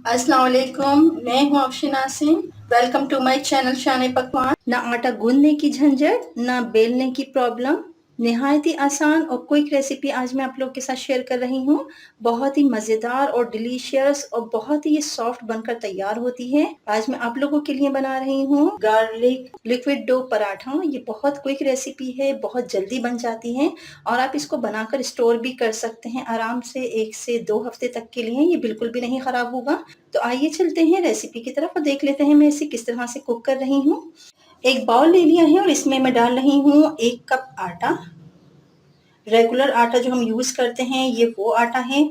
अस्सलाम वालेकुम, मैं हूँ Afsheen Asim. Welcome to my channel Shan Pakwan. ना आटा गूंदने की झंझट, ना बेलने की प्रॉब्लम, निहायत ही आसान और क्विक रेसिपी आज मैं आप लोग के साथ शेयर कर रही हूँ। बहुत ही मज़ेदार और डिलीशियस और बहुत ही ये सॉफ्ट बनकर तैयार होती है। आज मैं आप लोगों के लिए बना रही हूँ गार्लिक लिक्विड डो पराठा। ये बहुत क्विक रेसिपी है, बहुत जल्दी बन जाती है और आप इसको बनाकर स्टोर भी कर सकते हैं आराम से 1 से 2 हफ्ते तक के लिए। ये बिल्कुल भी नहीं खराब होगा। तो आइए चलते हैं रेसिपी की तरफ और देख लेते हैं मैं इसे किस तरह से कुक कर रही हूँ। एक बाउल ले लिया है और इसमें मैं डाल रही हूँ 1 कप आटा। रेगुलर आटा जो हम यूज करते हैं ये वो आटा है।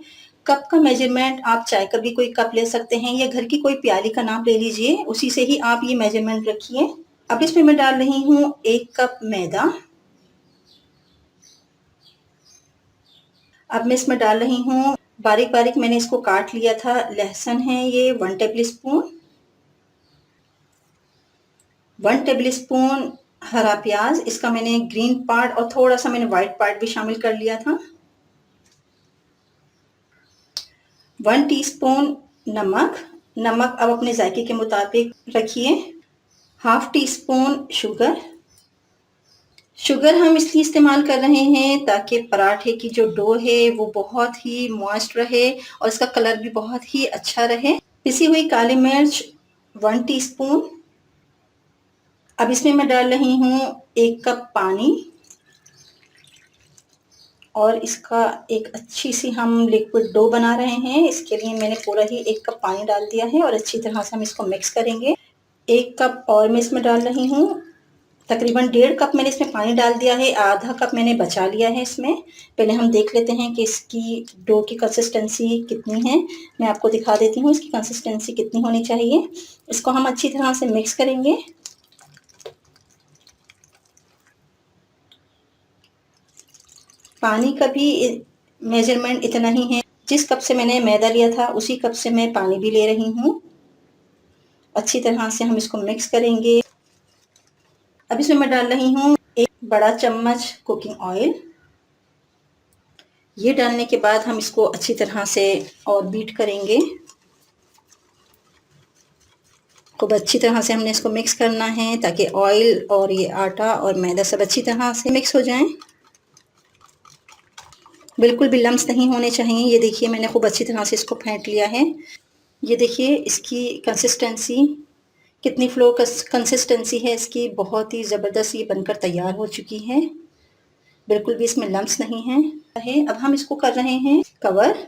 कप का मेजरमेंट आप चाय का भी कोई कप ले सकते हैं या घर की कोई प्याली का नाप ले लीजिए, उसी से ही आप ये मेजरमेंट रखिए। अब इसमें मैं डाल रही हूँ 1 कप मैदा। अब मैं इसमें डाल रही हूँ बारीक बारीक मैंने इसको काट लिया था लहसुन है ये 1 टेबल स्पून, 1 टेबल स्पून हरा प्याज, इसका मैंने ग्रीन पार्ट और थोड़ा सा मैंने व्हाइट पार्ट भी शामिल कर लिया था। 1 टीस्पून नमक, नमक अब अपने जायके के मुताबिक रखिए। Half tea spoon sugar, sugar हम इसलिए इस्तेमाल कर रहे हैं ताकि पराठे की जो डो है वो बहुत ही मॉइस्ट रहे और इसका कलर भी बहुत ही अच्छा रहे। पिसी हुई काली मिर्च 1 टीस्पून। अब इसमें मैं डाल रही हूँ 1 कप पानी और इसका एक अच्छी सी हम लिक्विड डो बना रहे हैं। इसके लिए मैंने पूरा ही 1 कप पानी डाल दिया है और अच्छी तरह से हम इसको मिक्स करेंगे। 1 कप और मैं इसमें डाल रही हूँ, तकरीबन 1.5 कप मैंने इसमें पानी डाल दिया है, आधा कप मैंने बचा लिया है इसमें। पहले हम देख लेते हैं कि इसकी डो की कंसिस्टेंसी कितनी है। मैं आपको दिखा देती हूँ इसकी कंसिस्टेंसी कितनी होनी चाहिए। इसको हम अच्छी तरह से मिक्स करेंगे। पानी का भी मेजरमेंट इतना ही है, जिस कप से मैंने मैदा लिया था उसी कप से मैं पानी भी ले रही हूँ। अच्छी तरह से हम इसको मिक्स करेंगे। अब इसमें मैं डाल रही हूँ 1 बड़ा चम्मच कुकिंग ऑयल। ये डालने के बाद हम इसको अच्छी तरह से और बीट करेंगे। खूब अच्छी तरह से हमने इसको मिक्स करना है ताकि ऑयल और ये आटा और मैदा सब अच्छी तरह से मिक्स हो जाएं। बिल्कुल भी लम्स नहीं होने चाहिए। ये देखिए मैंने खूब अच्छी तरह से इसको फेंट लिया है। ये देखिए इसकी कंसिस्टेंसी कितनी फ्लो कंसिस्टेंसी है इसकी, बहुत ही ज़बरदस्त ये बनकर तैयार हो चुकी है। बिल्कुल भी इसमें लम्स नहीं है। अब हम इसको कर रहे हैं कवर।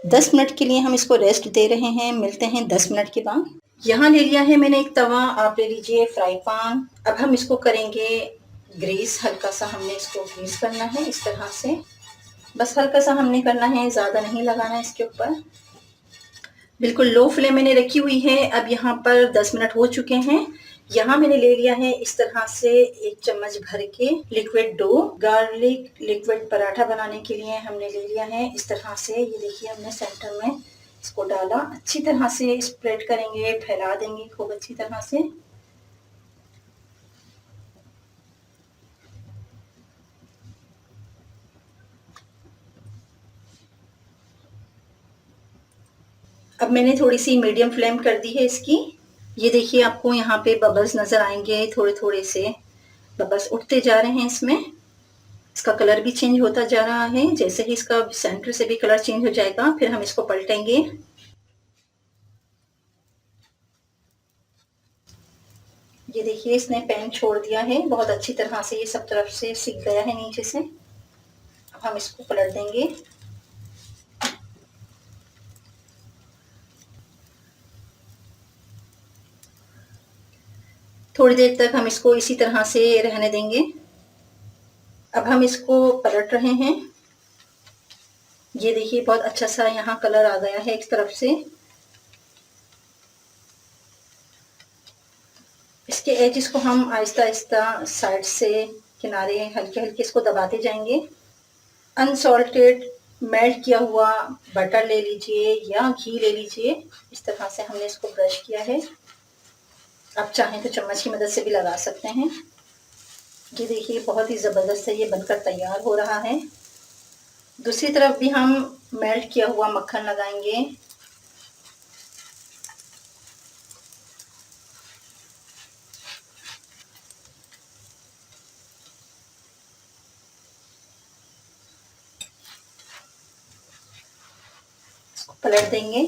10 मिनट के लिए हम इसको रेस्ट दे रहे हैं। मिलते हैं 10 मिनट के बाद। यहाँ ले लिया है मैंने एक तवा, आप ले लीजिए फ्राई पैन। अब हम इसको करेंगे ग्रीस, हल्का सा हमने इसको ग्रीस करना है इस तरह से। बस हल्का सा हमने करना है, ज़्यादा नहीं लगाना है इसके ऊपर। बिल्कुल लो फ्लेम मैंने रखी हुई है। अब यहाँ पर 10 मिनट हो चुके हैं। यहाँ मैंने ले लिया है इस तरह से 1 चम्मच भर के liquid dough. Garlic liquid paratha बनाने के लिए हमने ले लिया है इस तरह से। ये देखिए हमने सेंटर में इसको डाला, अच्छी तरह से स्प्रेड करेंगे, फैला देंगे खूब अच्छी तरह से। अब मैंने थोड़ी सी मीडियम फ्लेम कर दी है इसकी। ये देखिए आपको यहाँ पे बबल्स नजर आएंगे, थोड़े थोड़े से बबल्स उठते जा रहे हैं इसमें। इसका कलर भी चेंज होता जा रहा है। जैसे ही इसका सेंटर से भी कलर चेंज हो जाएगा फिर हम इसको पलटेंगे। ये देखिए इसने पैन छोड़ दिया है, बहुत अच्छी तरह से ये सब तरफ से सिक गया है नीचे से। अब हम इसको पलट देंगे। थोड़ी देर तक हम इसको इसी तरह से रहने देंगे। अब हम इसको पलट रहे हैं। ये देखिए बहुत अच्छा सा यहाँ कलर आ गया है एक तरफ से। इसके एजिस को हम आहिस्ता आहिस्ता साइड से किनारे हल्के हल्के इसको दबाते जाएंगे। अनसॉल्टेड मेल्ट किया हुआ बटर ले लीजिए या घी ले लीजिए। इस तरह से हमने इसको ब्रश किया है। आप चाहें तो चम्मच की मदद से भी लगा सकते हैं। ये देखिए बहुत ही ज़बरदस्त से ये बनकर तैयार हो रहा है। दूसरी तरफ भी हम मेल्ट किया हुआ मक्खन लगाएंगे। पलट देंगे।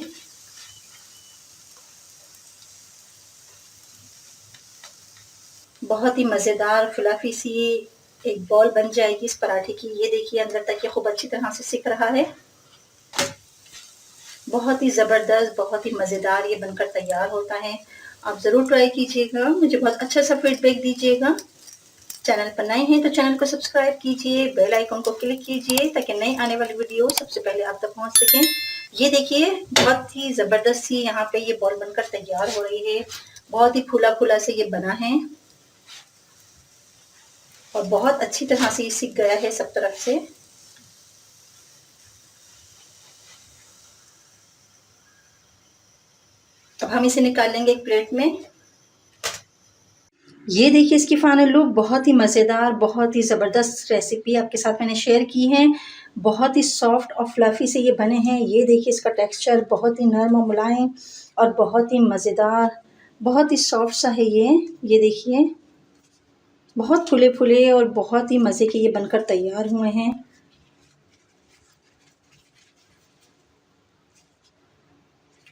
बहुत ही मज़ेदार फ्लफी सी एक बॉल बन जाएगी इस पराठे की। ये देखिए अंदर तक ये खूब अच्छी तरह से सिक रहा है। बहुत ही ज़बरदस्त, बहुत ही मज़ेदार ये बनकर तैयार होता है। आप ज़रूर ट्राई कीजिएगा, मुझे बहुत अच्छा सा फीडबैक दीजिएगा। चैनल पर नए हैं तो चैनल को सब्सक्राइब कीजिए, बेल आइकन को क्लिक कीजिए ताकि नई आने वाली वीडियो सबसे पहले आप तक पहुंच सकें। ये देखिए बहुत ही ज़बरदस्त सी यहाँ पे ये बॉल बनकर तैयार हो रही है। बहुत ही फूला फूला से ये बना है और बहुत अच्छी तरह से ये सिक गया है सब तरफ से। अब हम इसे निकाल लेंगे एक प्लेट में। ये देखिए इसकी फाइनल लुक, बहुत ही मज़ेदार, बहुत ही ज़बरदस्त रेसिपी आपके साथ मैंने शेयर की है। बहुत ही सॉफ्ट और फ्लफ़ी से ये बने हैं। ये देखिए इसका टेक्सचर बहुत ही नरम और मुलायम और बहुत ही मज़ेदार, बहुत ही सॉफ्ट सा है ये देखिए बहुत फूले-फूले और बहुत ही मज़े के ये बनकर तैयार हुए हैं।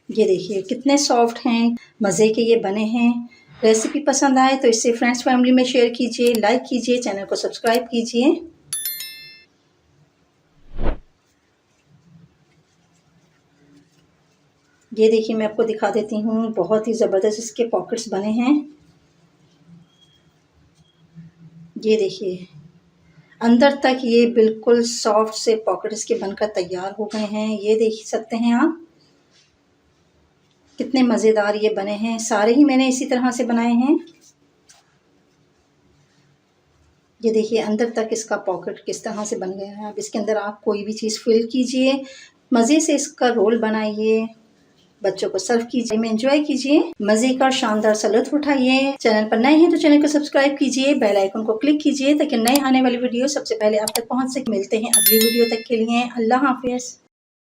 ये देखिए कितने सॉफ्ट हैं, मज़े के ये बने हैं। रेसिपी पसंद आए तो इसे फ्रेंड्स फैमिली में शेयर कीजिए, लाइक कीजिए, चैनल को सब्सक्राइब कीजिए। ये देखिए मैं आपको दिखा देती हूँ, बहुत ही ज़बरदस्त इसके पॉकेट्स बने हैं। ये देखिए अंदर तक ये बिल्कुल सॉफ्ट से पॉकेट इसके बनकर तैयार हो गए हैं। ये देख सकते हैं आप कितने मज़ेदार ये बने हैं। सारे ही मैंने इसी तरह से बनाए हैं। ये देखिए अंदर तक इसका पॉकेट किस तरह से बन गया है। अब इसके अंदर आप कोई भी चीज़ फिल कीजिए, मज़े से इसका रोल बनाइए, बच्चों को सर्व कीजिए, में एंजॉय कीजिए, मज़े का शानदार सा लुत्फ़ उठाइए। चैनल पर नए हैं तो चैनल को सब्सक्राइब कीजिए, बेल आइकन को क्लिक कीजिए ताकि नए आने वाली वीडियो सबसे पहले आप तक पहुंच सके। मिलते हैं अगली वीडियो तक के लिए। अल्लाह हाफ़िज़।